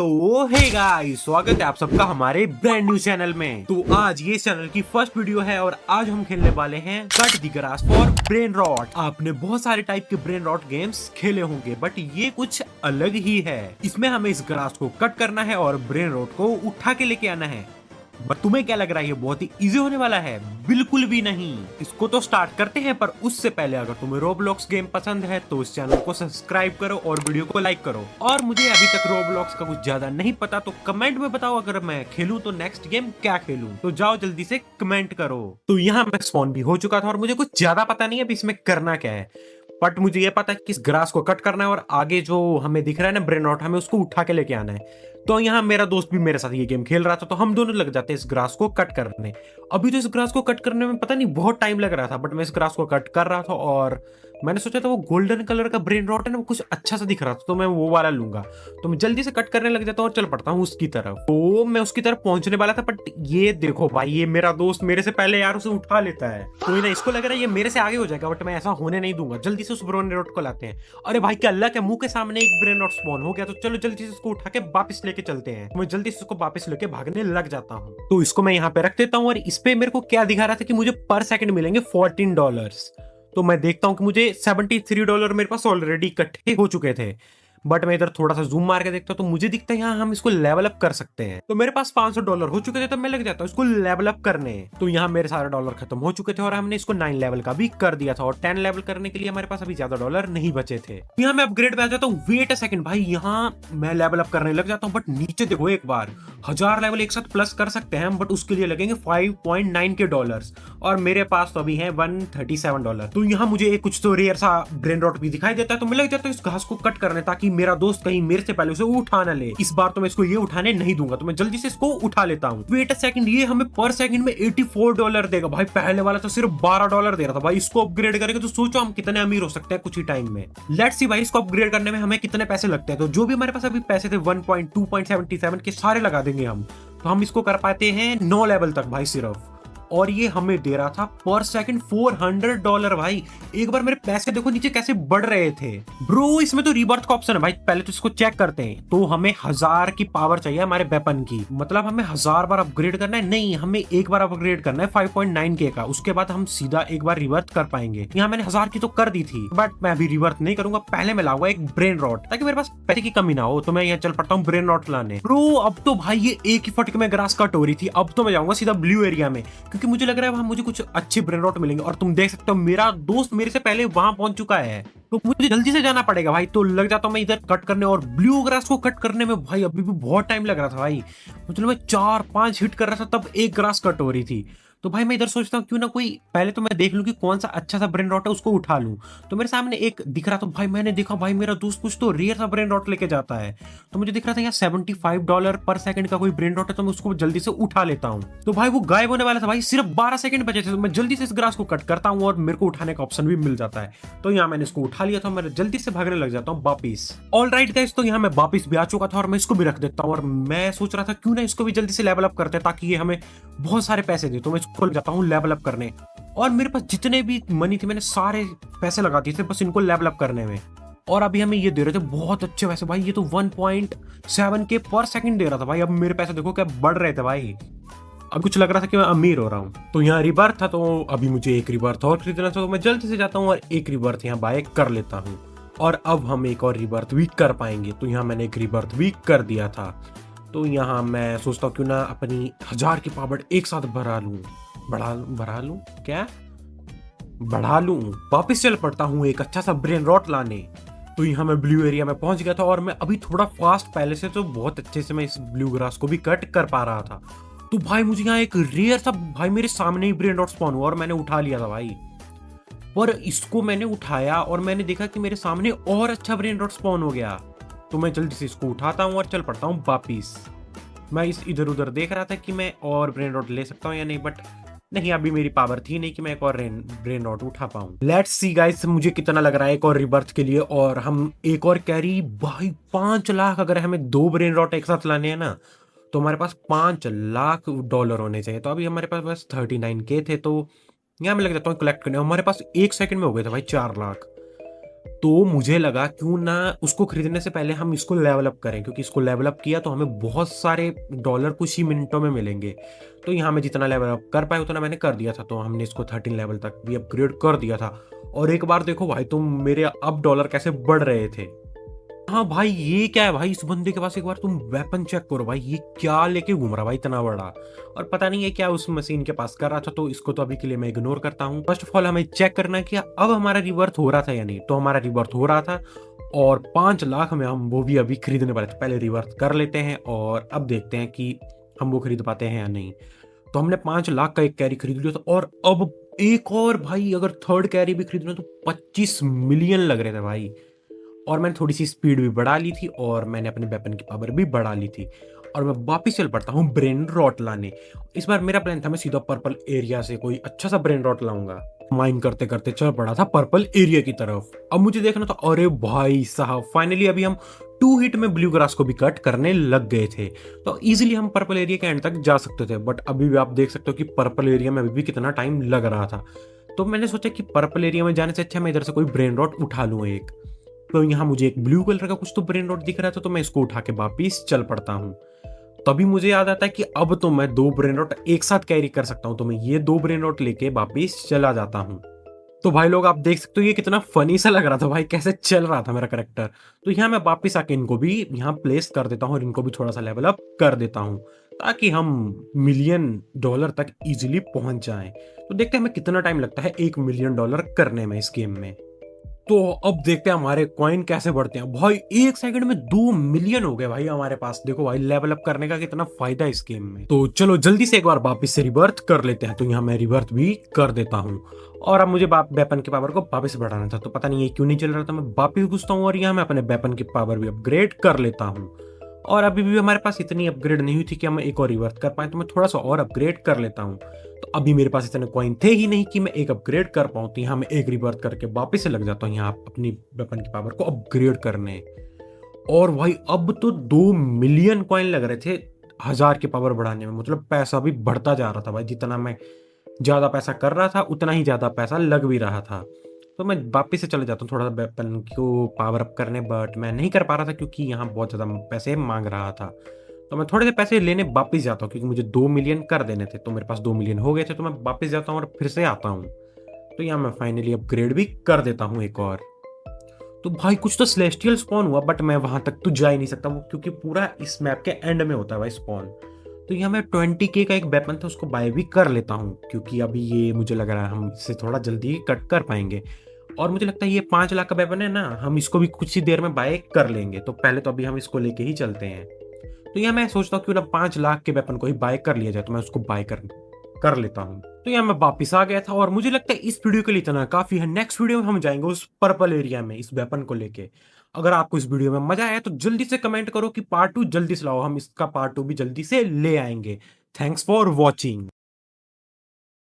तो hey guys, स्वागत है आप सबका हमारे ब्रांड न्यू चैनल में। तो आज ये चैनल की फर्स्ट वीडियो है और आज हम खेलने वाले हैं cut the grass for brain rot. आपने बहुत सारे टाइप के ब्रेन रॉट गेम्स खेले होंगे बट ये कुछ अलग ही है। इसमें हमें इस ग्रास को कट करना है और ब्रेन रॉट को उठा के लेके आना है। बट तुम्हें क्या लग रहा है ये बहुत ही इजी होने वाला है? बिल्कुल भी नहीं। इसको तो स्टार्ट करते हैं, पर उससे पहले अगर तुम्हें रोब्लॉक्स गेम पसंद है तो इस चैनल को सब्सक्राइब करो और वीडियो को लाइक करो। और मुझे अभी तक रोब्लॉक्स का कुछ ज्यादा नहीं पता तो कमेंट में बताओ, अगर मैं खेलूं तो नेक्स्ट गेम क्या खेलूं। तो जाओ जल्दी से कमेंट करो। तो यहाँ मैं स्पॉन भी हो चुका था और मुझे कुछ ज्यादा पता नहीं है इसमें करना क्या है, बट मुझे ये पता है कि इस ग्रास को कट करना है और आगे जो हमें दिख रहा है ना ब्रेन रॉट, हमें उसको उठा के लेके आना है। तो यहाँ मेरा दोस्त भी मेरे साथ ये गेम खेल रहा था तो हम दोनों लग जाते हैं इस ग्रास को कट करने। अभी तो इस ग्रास को कट करने में पता नहीं बहुत टाइम लग रहा था, बट मैं इस ग्रास को कट कर रहा था और मैंने सोचा था वो गोल्डन कलर का ब्रेन रॉट है ना, वो कुछ अच्छा सा दिख रहा था तो मैं वो वाला लूंगा। तो मैं जल्दी से कट करने लग जाता हूँ और चल पड़ता हूँ उसकी तरफ। तो मैं उसकी तरफ पहुंचने वाला था, बट ये देखो भाई, ये मेरा दोस्त मेरे से पहले यार उसे उठा लेता है। कोई ना, इसको लग रहा है ये मेरे से आगे हो जाएगा, बट मैं ऐसा होने नहीं दूंगा। जल्दी से उस ब्रेन रॉट को लाते हैं। अरे भाई क्या अल्लाह के मुंह के सामने एक ब्रेन रॉट स्पॉन हो गया। तो चलो जल्दी से उसको उठा के वापस लेके चलते हैं। मैं जल्दी से उसको वापस लेके भागने लग जाता हूँ। तो इसको मैं यहाँ पे रख देता हूँ और इस पे मेरे को क्या दिखा रहा था कि मुझे पर सेकंड मिलेंगे $14। तो मैं देखता हूँ कि मुझे $73 मेरे पास ऑलरेडी इकट्ठे हो चुके थे। बट मैं इधर थोड़ा सा जूम मार के देखता हूँ तो मुझे दिखता है यहाँ हम इसको लेवल अप कर सकते हैं। तो मेरे पास $500 हो चुके थे, तो मैं लग जाता हूँ इसको लेवल अप करने। तो यहाँ मेरे सारे डॉलर खत्म हो चुके थे और हमने इसको 9 लेवल का भी कर दिया था और 10 लेवल करने के लिए हमारे पास अभी ज्यादा डॉलर नहीं बचे थे। यहाँ मैं अपग्रेड पे आ जाता हूँ। वेट अ सेकंड भाई, यहाँ मैं लेवल अप करने लग जाता हूँ, बट नीचे देखो एक बार 1000 लेवल एक साथ प्लस कर सकते हैं हम, बट उसके लिए लगेंगे 5.9 के डॉलर्स और मेरे पास तो अभी है $137। तो यहाँ मुझे एक कुछ तो रेयर सा ब्रेन रॉट भी दिखाई देता है, तो मैं लग जाता हूँ इस घास को कट करने ताकि मेरा दोस्त कहीं मेरे से पहले उसे उठा ना ले। इस बार तो मैं इसको ये उठाने नहीं दूंगा, तो मैं जल्दी से इसको उठा लेता हूँ। वेट अ सेकंड, ये हमें पर सेकंड में $84 देगा भाई। पहले वाला तो सिर्फ $12 दे रहा था भाई। इसको अपग्रेड करेंगे तो सोचो हम कितने अमीर हो सकते हैं कुछ ही टाइम में। लेट्स सी भाई इसको अपग्रेड करने में हमें कितने पैसे लगते हैं। तो जो भी हमारे पास अभी पैसे थे 1.2.77 के सारे लगा देंगे हम, तो हम इसको कर पाते हैं 9 लेवल तक भाई सिर्फ। और ये हमें दे रहा था पर सेकंड $400 भाई। एक बार मेरे पैसे देखो नीचे कैसे बढ़ रहे थे। ब्रो इसमें तो रीबर्थ का ऑप्शन है भाई, पहले तो इसको चेक करते हैं। तो हमें 1000 की पावर चाहिए हमारे वेपन की, मतलब हमें 1000 बार अपग्रेड करना है। नहीं, हमें एक बार अपग्रेड करना है 5.9K का, उसके बाद हम सीधा एक बार रिवर्थ कर पाएंगे। यहाँ मैंने 1000 की तो कर दी थी, बट मैं अभी रिवर्थ नहीं करूंगा। पहले मैं लाऊंगा एक ब्रेन रॉट ताकि मेरे पास पैसे की कमी ना हो। तो मैं यहाँ चल पड़ता हूँ ब्रेन रॉट लाने। ब्रो अब तो भाई ये एक ही फटके में ग्रास कट हो रही थी। अब तो मैं जाऊंगा सीधा ब्लू एरिया में, क्योंकि मुझे लग रहा है वहां मुझे कुछ अच्छे ब्रेन रॉट मिलेंगे। और तुम देख सकते हो मेरा दोस्त मेरे से पहले वहां पहुंच चुका है, तो मुझे जल्दी से जाना पड़ेगा भाई। तो लग जाता हूं मैं इधर कट करने, और ब्लू ग्रास को कट करने में भाई अभी भी बहुत टाइम लग रहा था भाई। मतलब मैं 4-5 हिट कर रहा था तब एक ग्रास कट हो रही थी। तो भाई मैं इधर सोचता हूँ क्यों ना कोई पहले तो मैं देख लूं कि कौन सा अच्छा सा ब्रेन रॉट है, उसको उठा लूं। तो मेरे सामने एक दिख रहा था भाई, मैंने देखा भाई मेरा दोस्त कुछ तो रेयर सा ब्रेन रॉट लेके जाता है। तो मुझे दिख रहा था यहाँ $75 पर सेकंड का कोई ब्रेन रॉट है, तो मैं उसको जल्दी से उठा लेता हूँ। तो भाई वो गायब होने वाला था भाई, सिर्फ 12 सेकंड बचे थे। तो मैं जल्दी से इस ग्रास को कट करता हूँ और मेरे को उठाने का ऑप्शन भी मिल जाता है। तो यहाँ मैंने इसको उठा लिया था, मैं जल्दी से भागने लग जाता हूँ वापिस। ऑल राइट गाइस, तो यहाँ मैं वापिस भी आ चुका था और मैं इसको भी रख देता हूँ। और मैं सोच रहा था क्यों ना इसको भी जल्दी से लेवल अप करते हैं ताकि ये हमें बहुत सारे पैसे दे। तो मैं इसको जाता हूँ लेवल अप करने, और मेरे पास जितने भी मनी थे मैंने सारे पैसे लगा दिए थे बस इनको लेवल अप करने में। और अभी हमें ये दे रहे थे बहुत अच्छे पैसे भाई। ये तो 1.7K पर सेकंड दे रहा था भाई। अब मेरे पैसे देखो क्या बढ़ रहे थे भाई। अब कुछ लग रहा था कि मैं अमीर हो रहा हूँ। तो यहाँ रिबर्थ था, तो अभी मुझे एक रिबर्थ और खरीदना था। तो मैं जल्दी से जाता हूँ और एक रिबर्थ यहाँ बाय कर लेता हूँ, और अब हम एक और रिबर्थ भी कर पाएंगे। तो यहाँ मैंने एक रिबर्थ भी कर दिया था। तो यहाँ मैं सोचता हूँ क्यों ना अपनी 1000 की पावर एक साथ बढ़ा लूँ। बढ़ा लूं। वापिस चल पड़ता हूँ एक अच्छा सा ब्रेन रॉट लाने। तो यहाँ मैं ब्लू एरिया में पहुंच गया था और मैं अभी थोड़ा फास्ट पहले से तो बहुत अच्छे से मैं इस ब्लू ग्रास को भी कट कर पा रहा था। तो भाई मुझे यहाँ एक रेयर सा भाई मेरे सामने ही ब्रेन रॉट स्पॉन हुआ और मैंने उठा लिया था भाई। पर इसको मैंने उठाया और मैंने देखा कि मेरे सामने और अच्छा ब्रेन रॉट स्पॉन हो गया। तो मैं जल्दी से इसको उठाता हूँ और चल पड़ता हूँ वापिस। मैं इस इधर उधर देख रहा था कि मैं और ब्रेन रॉट ले सकता हूँ या नहीं, बट नहीं, अभी मेरी पावर थी नहीं कि मैं एक और ब्रेन रॉट उठा पाऊं। लेट्स सी गाइस मुझे कितना लग रहा है एक और रिबर्थ के लिए। और हम एक और कैरी भाई 5 लाख, अगर हमें 2 ब्रेन रॉट एक साथ लाने हैं ना तो हमारे पास $5 लाख होने चाहिए। तो अभी हमारे पास बस 39K थे। तो यहाँ मैं लग जाता हूँ कलेक्ट करने। हमारे पास 1 सेकंड में हो गए थे भाई 4 लाख। तो मुझे लगा क्यों ना उसको खरीदने से पहले हम इसको लेवल अप करें, क्योंकि इसको लेवल अप किया तो हमें बहुत सारे डॉलर कुछ ही मिनटों में मिलेंगे। तो यहाँ मैं जितना लेवल अप कर पाया उतना मैंने कर दिया था, तो हमने इसको 13 लेवल तक भी अपग्रेड कर दिया था। और एक बार देखो भाई तुम, मेरे अब डॉलर कैसे बढ़ रहे थे। हाँ भाई ये क्या है भाई, इस बंदे के पास एक बार तुम वेपन चेक करो भाई, ये क्या लेके घूम रहा भाई इतना बड़ा। और पता नहीं है क्या उस मशीन के पास कर रहा था, तो इसको तो अभी के लिए मैं इग्नोर करता हूँ। फर्स्ट ऑफ ऑल हमें चेक करना है कि अब हमारा रिवर्थ हो रहा था या नहीं। तो हमारा रिवर्थ हो रहा था और 5 लाख में हम वो भी अभी खरीदने वाले थे। पहले रिवर्थ कर लेते हैं और अब देखते हैं कि हम वो खरीद पाते हैं या नहीं। तो हमने 5 लाख का एक कैरी खरीद लिया था और अब एक और भाई, अगर थर्ड कैरी भी खरीदना तो 25 मिलियन लग रहे थे भाई। और मैंने थोड़ी सी स्पीड भी बढ़ा ली थी और मैंने अपने वेपन की पावर भी बढ़ा ली थी। और मैं वापिस चल पड़ता हूँ ब्रेन रॉट लाने। इस बार मेरा प्लान था मैं सीधा पर्पल एरिया से कोई अच्छा सा ब्रेन रॉट लाऊंगा। माइन करते करते चल पड़ा था पर्पल एरिया की तरफ। अब मुझे देखना था, अरे भाई साहब फाइनली अभी हम 2 हिट में ब्लू ग्रास को भी कट करने लग गए थे। तो इजीली हम पर्पल एरिया के एंड तक जा सकते थे। बट अभी भी आप देख सकते हो कि पर्पल एरिया में अभी भी कितना टाइम लग रहा था। तो मैंने सोचा कि पर्पल एरिया में जाने से अच्छा मैं इधर से कोई ब्रेन रॉट उठा लूँ एक। तो यहाँ मुझे एक ब्लू कलर का कुछ तो ब्रेन रॉट दिख रहा था, तो मैं इसको उठा के वापिस चल पड़ता हूँ। तभी मुझे याद आता है कि अब तो मैं 2 ब्रेन रॉट एक साथ कैरी कर सकता हूँ। तो मैं ये 2 ब्रेन रॉट लेके वापिस चला जाता हूँ। तो भाई लोग आप देख सकते हो ये कितना फनी सा लग रहा था भाई, कैसे चल रहा था मेरा करेक्टर। तो यहाँ मैं वापिस आके इनको भी यहाँ प्लेस कर देता हूँ और इनको भी थोड़ा सा लेवल अप कर देता हूँ, ताकि हम $1,000,000 तक इजीली पहुंच जाएं। तो देखते हैं हमें कितना टाइम लगता है $1,000,000 करने में इस गेम में। तो अब देखते हैं हमारे कॉइन कैसे बढ़ते हैं भाई। 1 सेकंड में 2 मिलियन हो गए भाई हमारे पास। देखो भाई लेवल अप करने का कितना फायदा है इस गेम में। तो चलो जल्दी से एक बार वापस से रिबर्थ कर लेते हैं। तो यहाँ मैं रिबर्थ भी कर देता हूँ और अब मुझे वेपन की पावर को वापस बढ़ाना था। तो पता नहीं ये क्यों नहीं चल रहा था। मैं वापस घुसता हूँ और यहाँ मैं अपने वेपन की पावर भी अपग्रेड कर लेता हूँ। और अभी भी हमारे पास इतनी अपग्रेड नहीं हुई थी कि हम एक और रिवर्थ कर पाए। तो मैं थोड़ा सा और अपग्रेड कर लेता हूँ। तो अभी मेरे पास इतने कॉइन थे ही नहीं कि मैं एक अपग्रेड कर पाऊँ। तो यहाँ मैं एक रिवर्थ करके वापस से लग जाता हूँ यहाँ अपनी वेपन की पावर को अपग्रेड करने। और भाई अब तो 2 मिलियन कॉइन लग रहे थे 1000 की पावर बढ़ाने में। मतलब पैसा भी बढ़ता जा रहा था भाई, जितना मैं ज्यादा पैसा कर रहा था उतना ही ज्यादा पैसा लग भी रहा था। तो मैं वापस से चले जाता हूँ थोड़ा सा वेपन को पावर अप करने, बट मैं नहीं कर पा रहा था क्योंकि यहाँ बहुत ज़्यादा पैसे मांग रहा था। तो मैं थोड़े से पैसे लेने वापस जाता हूँ क्योंकि मुझे 2 मिलियन कर देने थे। तो मेरे पास 2 मिलियन हो गए थे, तो मैं वापस जाता हूँ और फिर से आता हूँ। तो यहाँ मैं फाइनली अपग्रेड भी कर देता हूँ एक और। तो भाई कुछ तो सेलेस्टियल स्पॉन हुआ, बट मैं वहां तक तो जा ही नहीं सकता वो, क्योंकि पूरा इस मैप के एंड में होता है भाई स्पॉन। तो यहाँ मैं 20K का एक वेपन था उसको बाय भी कर लेता हूँ, क्योंकि अभी ये मुझे लग रहा है हम इससे थोड़ा जल्दी कट कर पाएंगे। और मुझे लगता है ये 5 लाख का वेपन है ना, हम इसको भी कुछ ही देर में बाय कर लेंगे। तो पहले तो अभी हम इसको लेके ही चलते हैं। तो यहाँ मैं सोचता हूँ क्यों ना 5 लाख के वेपन को ही बाय कर लिया जाए। तो मैं उसको बाय कर लेता हूँ। तो यहाँ मैं वापिस आ गया था और मुझे लगता है इस वीडियो के लिए इतना काफी है। नेक्स्ट वीडियो में हम जाएंगे उस पर्पल एरिया में इस वेपन को लेके। अगर आपको इस वीडियो में मजा आया तो जल्दी से कमेंट करो कि पार्ट 2 जल्दी से लाओ, हम इसका पार्ट 2 भी जल्दी से ले आएंगे। Thanks for watching.